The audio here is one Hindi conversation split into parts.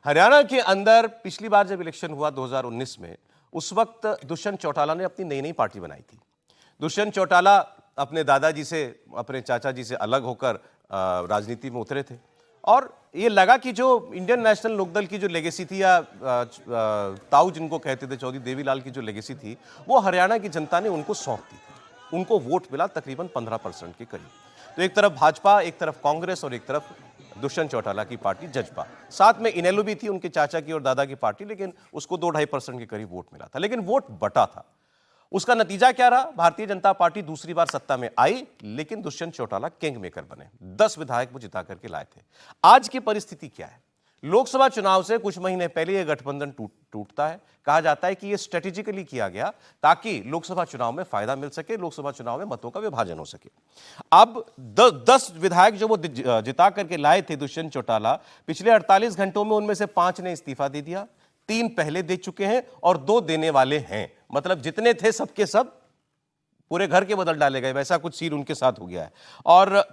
हरियाणा के अंदर पिछली बार जब इलेक्शन हुआ 2019 में, उस वक्त दुष्यंत चौटाला ने अपनी नई नई पार्टी बनाई थी। दुष्यंत चौटाला अपने दादाजी से, अपने चाचा जी से अलग होकर राजनीति में उतरे थे और ये लगा कि जो इंडियन नेशनल लोकदल की जो लेगेसी थी, या ताऊ जिनको कहते थे, चौधरी देवीलाल की जो लेगेसी थी, वो हरियाणा की जनता ने उनको सौंप दी थी। उनको वोट मिला तकरीबन 15% के करीब। तो एक तरफ भाजपा, एक तरफ कांग्रेस और एक तरफ दुष्यंत चौटाला की पार्टी जजपा। साथ में इनेलो भी थी, उनके चाचा की और दादा की पार्टी, लेकिन उसको 2-2.5% के करीब वोट मिला था। लेकिन वोट बटा था। उसका नतीजा क्या रहा? भारतीय जनता पार्टी दूसरी बार सत्ता में आई, लेकिन दुष्यंत चौटाला किंग मेकर बने। 10 विधायक वो जिता करके लाए थे। आज की परिस्थिति क्या है? लोकसभा चुनाव से कुछ महीने पहले यह गठबंधन टूटता है। कहा जाता है कि यह स्ट्रेटेजिकली किया गया ताकि लोकसभा चुनाव में फायदा मिल सके, लोकसभा चुनाव में मतों का विभाजन हो सके। अब 10 विधायक जो वो जिता करके लाए थे दुष्यंत चौटाला, पिछले 48 घंटों में उनमें से 5 ने इस्तीफा दे दिया, 3 पहले दे चुके हैं और 2 देने वाले हैं। मतलब जितने थे सबके सब पूरे घर के बदल डाले गए, वैसा कुछ सीन उनके साथ हो गया है। और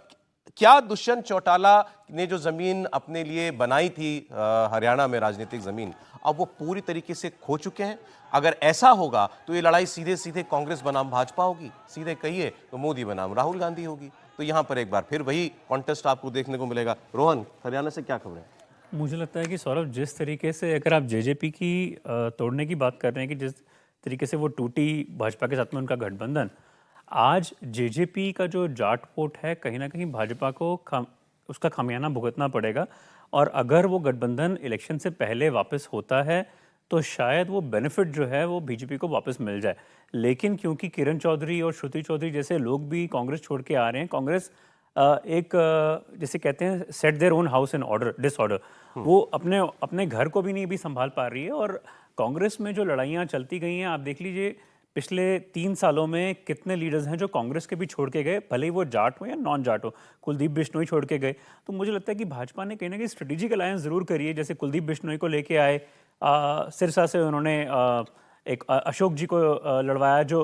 क्या दुष्यंत चौटाला ने जो जमीन अपने लिए बनाई थी हरियाणा में, राजनीतिक जमीन, अब वो पूरी तरीके से खो चुके हैं? अगर ऐसा होगा तो ये लड़ाई सीधे सीधे कांग्रेस बनाम भाजपा होगी, सीधे कहिए तो मोदी बनाम राहुल गांधी होगी। तो यहां पर एक बार फिर वही कॉन्टेस्ट आपको देखने को मिलेगा। रोहन, हरियाणा से क्या खबर है? मुझे लगता है कि सौरभ, जिस तरीके से अगर आप जेजेपी की तोड़ने की बात कर रहे हैं कि जिस तरीके से वो टूटी भाजपा के साथ में उनका गठबंधन, आज जेजेपी का जो जाट वोट है कहीं ना कहीं भाजपा को उसका खामियाना भुगतना पड़ेगा। और अगर वो गठबंधन इलेक्शन से पहले वापस होता है तो शायद वो बेनिफिट जो है वो बीजेपी को वापस मिल जाए। लेकिन क्योंकि किरण चौधरी और श्रुति चौधरी जैसे लोग भी कांग्रेस छोड़ के आ रहे हैं, कांग्रेस जैसे कहते हैं set their own house in order disorder, वो अपने घर को भी नहीं भी संभाल पा रही है। और कांग्रेस में जो लड़ाइयाँ चलती गई हैं, आप देख लीजिए पिछले 3 सालों में कितने लीडर्स हैं जो कांग्रेस के भी छोड़ के गए, भले ही वो जाट हो या नॉन जाट हो। कुलदीप बिश्नोई छोड़ के गए। तो मुझे लगता है कि भाजपा ने कहीं ना कहीं स्ट्रेटेजिक अलायंस जरूर करी है। जैसे कुलदीप बिश्नोई को लेके आए, सिरसा से उन्होंने एक अशोक जी को लड़वाया, जो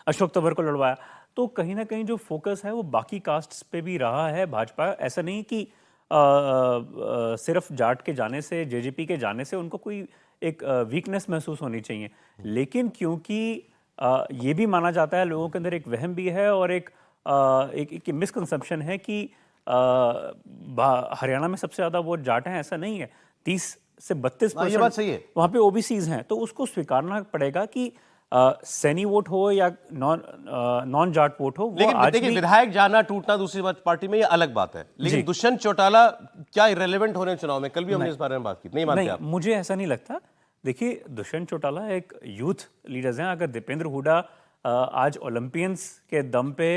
अशोक तंवर को लड़वाया। तो कहीं ना कहीं जो फोकस है वो बाकी कास्ट्स पे भी रहा है भाजपा। ऐसा नहीं कि सिर्फ जाट के जाने से, जेजेपी के जाने से उनको कोई एक वीकनेस महसूस होनी चाहिए। लेकिन क्योंकि ये भी माना जाता है, लोगों के अंदर एक वहम भी है और एक मिसकंसेप्शन है कि हरियाणा में सबसे ज्यादा वोट जाट हैं। ऐसा नहीं है। 30 से 32% ये बात सही है। वहां पे ओबीसीज हैं। तो उसको स्वीकारना पड़ेगा कि सैनी वोट हो या नॉन जाट वोट हो। लेकिन देखिए, विधायक जाना टूटना दूसरी पार्टी में ये अलग बात है, लेकिन दुष्यंत चौटाला क्या इरेलेवेंट हो रहे हैं चुनाव में? कल भी हमने इस बारे में बात की। नहीं मानते आप? मुझे ऐसा नहीं लगता। देखिए, दुष्यंत चौटाला एक यूथ लीडर्स हैं। अगर दीपेंद्र हुड्डा आज ओलंपियंस के दम पे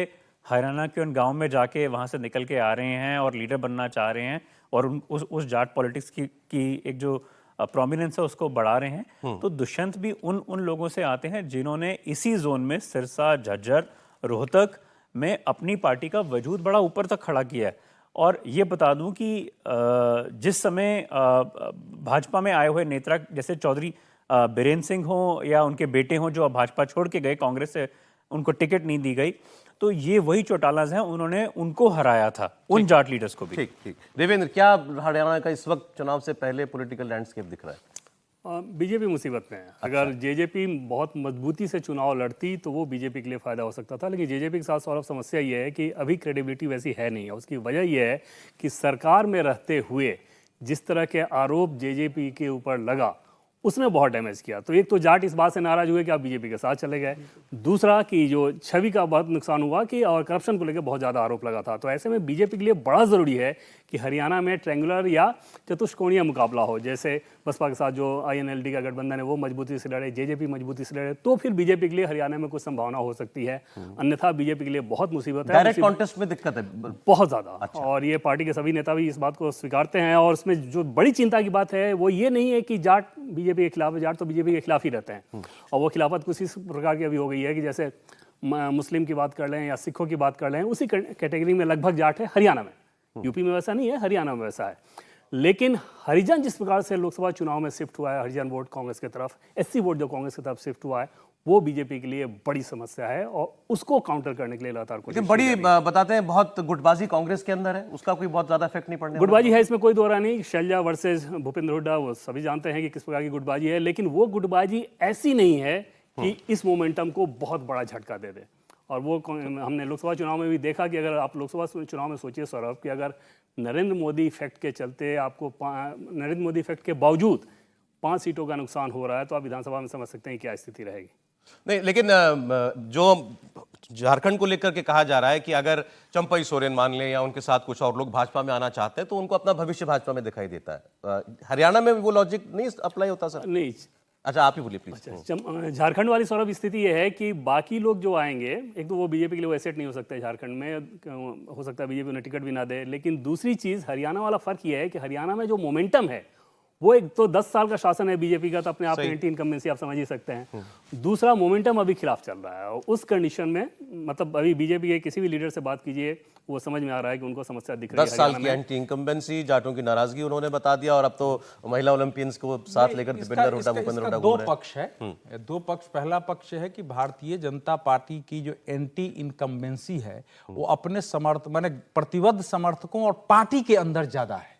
हरियाणा के उन गांव में जाके वहां से निकल के आ रहे हैं और लीडर बनना चाह रहे हैं और उस जाट पॉलिटिक्स की एक जो प्रोमिनेंस है उसको बढ़ा रहे हैं, तो दुष्यंत भी उन लोगों से आते हैं जिन्होंने इसी जोन में सिरसा, झज्जर, रोहतक में अपनी पार्टी का वजूद बड़ा ऊपर तक खड़ा किया है। और ये बता दूं कि जिस समय भाजपा में आए हुए नेता जैसे चौधरी बीरेन सिंह हो या उनके बेटे हों जो भाजपा छोड़ के गए, कांग्रेस से उनको टिकट नहीं दी गई, तो ये वही चौटालाज हैं, उन्होंने उनको हराया था, उन जाट लीडर्स को भी। ठीक। देवेंद्र, क्या हरियाणा का इस वक्त चुनाव से पहले पॉलिटिकल लैंडस्केप दिख रहा है? बीजेपी मुसीबत में है। अगर जेजेपी बहुत मजबूती से चुनाव लड़ती तो वो बीजेपी के लिए फायदा हो सकता था। लेकिन जेजेपी के साथ सौरभ समस्या ये है कि अभी क्रेडिबिलिटी वैसी है नहीं है। उसकी वजह यह है कि सरकार में रहते हुए जिस तरह के आरोप जेजेपी के ऊपर लगा उसने बहुत डैमेज किया। तो एक तो जाट इस बात से नाराज हुए कि आप बीजेपी के साथ चले गए, दूसरा कि जो छवि का बहुत नुकसान हुआ कि और करप्शन को लेकर बहुत ज़्यादा आरोप लगा था। तो ऐसे में बीजेपी के लिए बड़ा ज़रूरी है कि हरियाणा में ट्रायंगुलर या चतुष्कोणीय मुकाबला हो। जैसे बसपा के साथ जो INLD का गठबंधन है वो मजबूती से लड़े, जेजेपी मजबूती से लड़े, तो फिर बीजेपी के लिए हरियाणा में कुछ संभावना हो सकती है। अन्यथा बीजेपी के लिए बहुत मुसीबत है। डायरेक्ट कॉन्टेस्ट में दिक्कत है बहुत ज़्यादा। और ये पार्टी के सभी नेता भी इस बात को स्वीकारते हैं। और उसमें जो बड़ी चिंता की बात है वो ये नहीं है कि जाट बीजेपी के खिलाफ है, जाट तो बीजेपी के खिलाफ ही रहते हैं। और वो खिलाफत कुछ इस प्रकार की अभी हो गई है कि जैसे मुस्लिम की बात कर लें या सिखों की बात कर लें, उसी कैटेगरी में लगभग जाट है हरियाणा में। यूपी में वैसा नहीं है, हरियाणा में वैसा है। लेकिन हरिजन जिस प्रकार से लोकसभा चुनाव में शिफ्ट हुआ है, हरिजन वोट कांग्रेस की तरफ, SC वोट जो कांग्रेस की तरफ शिफ्ट हुआ है, वो बीजेपी के लिए बड़ी समस्या है और उसको काउंटर करने के लिए लगातार कोशिश लेकिन बड़ी बताते हैं बहुत गुटबाजी कांग्रेस के अंदर है, उसका कोई बहुत ज्यादा इफेक्ट नहीं पड़ने वाला। गुटबाजी है, इसमें कोई दो राय नहीं। शैलजा वर्सेस भूपेंद्र हुड्डा, वो सभी जानते हैं कि किस प्रकार की गुटबाजी है, लेकिन वो गुटबाजी ऐसी नहीं है कि इस मोमेंटम को बहुत बड़ा झटका दे दे। और वो हमने लोकसभा चुनाव में भी देखा कि अगर आप लोकसभा चुनाव में सोचिए सौरभ कि अगर नरेंद्र मोदी इफेक्ट के चलते आपको नरेंद्र मोदी इफेक्ट के बावजूद 5 सीटों का नुकसान हो रहा है, तो आप विधानसभा में समझ सकते हैं क्या स्थिति रहेगी। नहीं, लेकिन जो झारखंड को लेकर के कहा जा रहा है कि अगर चंपई सोरेन मान लें या उनके साथ कुछ और लोग भाजपा में आना चाहते हैं तो उनको अपना भविष्य भाजपा में दिखाई देता है। हरियाणा में वो लॉजिक नहीं अप्लाई होता सर? नहीं। अच्छा, आप ही बोलिए प्लीज। झारखंड वाली सौरभ स्थिति यह है कि बाकी लोग जो आएंगे, एक तो वो बीजेपी के लिए वो एसेट नहीं हो सकता है झारखंड में, हो सकता है बीजेपी उन्हें टिकट भी ना दे। लेकिन दूसरी चीज हरियाणा वाला फर्क यह है कि हरियाणा में जो मोमेंटम है, वो एक तो 10 साल का शासन है बीजेपी का, तो अपने आप में एंटी इनकम्बेंसी आप समझ ही सकते हैं। दूसरा, मोमेंटम अभी खिलाफ चल रहा है और उस कंडीशन में मतलब अभी बीजेपी के किसी भी लीडर से बात कीजिए, वो समझ में आ रहा है कि उनको समस्या दिख रही है। 10 साल की एंटी इनकम्बेंसी, जाटों की नाराजगी उन्होंने बता दिया, और अब तो महिला ओलंपियंस को साथ लेकर दीपेंद्र हुड्डा, भूपेंद्र हुड्डा दो पक्ष है, दो पक्ष। पहला पक्ष है कि भारतीय जनता पार्टी की जो एंटी इनकम्बेंसी है वो अपने माने प्रतिबद्ध समर्थकों और पार्टी के अंदर ज्यादा है।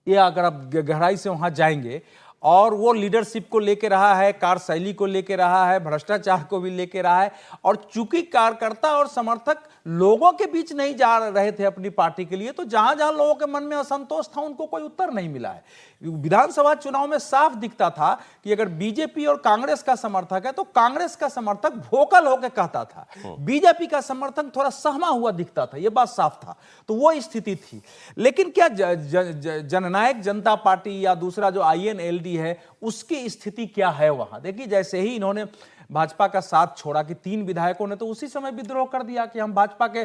ये अगर आप गहराई से वहां जाएंगे, और वो लीडरशिप को लेके रहा है, कार्यशैली को लेके रहा है, भ्रष्टाचार को भी लेके रहा है। और चूंकि कार्यकर्ता और समर्थक लोगों के बीच नहीं जा रहे थे अपनी पार्टी के लिए, तो जहां जहां लोगों के मन में असंतोष था उनको कोई उत्तर नहीं मिला है। विधानसभा चुनाव में साफ दिखता था कि अगर बीजेपी और कांग्रेस का समर्थक है तो कांग्रेस का समर्थक वोकल होकर कहता था, बीजेपी का समर्थक थोड़ा सहमा हुआ दिखता था, यह बात साफ था। तो वो स्थिति थी। लेकिन क्या जननायक जनता पार्टी या दूसरा जो INLD है, उसकी स्थिति क्या है वहां? देखिए, जैसे ही इन्होंने भाजपा का साथ छोड़ा कि 3 विधायकों ने तो उसी समय विद्रोह कर दिया कि हम भाजपा के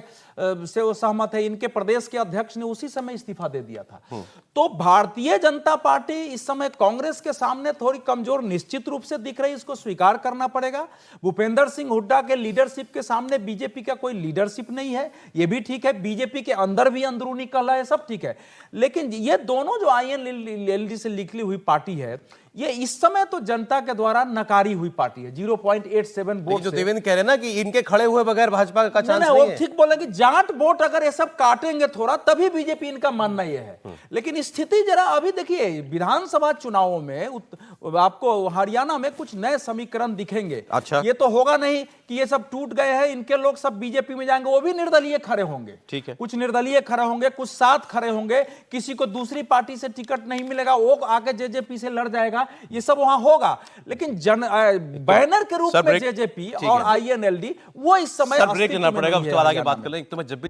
से वो सहमत है। इनके प्रदेश के अध्यक्ष ने उसी समय इस्तीफा दे दिया था। तो भारतीय जनता पार्टी इस समय कांग्रेस के सामने थोड़ी कमजोर निश्चित रूप से दिख रही है, इसको स्वीकार करना पड़ेगा। भूपेंद्र सिंह हुड्डा के लीडरशिप के सामने बीजेपी का कोई लीडरशिप नहीं है, ये भी ठीक है। बीजेपी के अंदर भी अंदरूनी कलह है, सब ठीक है। लेकिन ये दोनों जो INLD से निकली हुई पार्टी है, ये इस समय तो जनता के द्वारा नकारी हुई पार्टी है। 0.87 वोट जो देवेंद्र कह रहे हैं ना कि इनके खड़े हुए बगैर भाजपा का चांस नहीं है। ठीक बोला कि जाट वोट अगर ये सब काटेंगे थोड़ा, तभी बीजेपी, इनका मानना ये है। लेकिन स्थिति जरा अभी देखिए, विधानसभा चुनावों में आपको हरियाणा में कुछ नए समीकरण दिखेंगे। अच्छा, ये तो होगा नहीं कि ये सब टूट गए हैं, इनके लोग सब बीजेपी में जाएंगे। वो भी निर्दलीय खड़े होंगे, ठीक है। कुछ निर्दलीय खड़े होंगे, कुछ साथ खड़े होंगे। किसी को दूसरी पार्टी से टिकट नहीं मिलेगा, वो आके जेजेपी से लड़ जाएगा, ये सब वहां होगा। लेकिन बैनर के रूप में जेजेपी और INLD वो इस समय ब्रेक लेना पड़ेगा, उसके बाद आगे बात कर लेंगे। तो मैं जब भी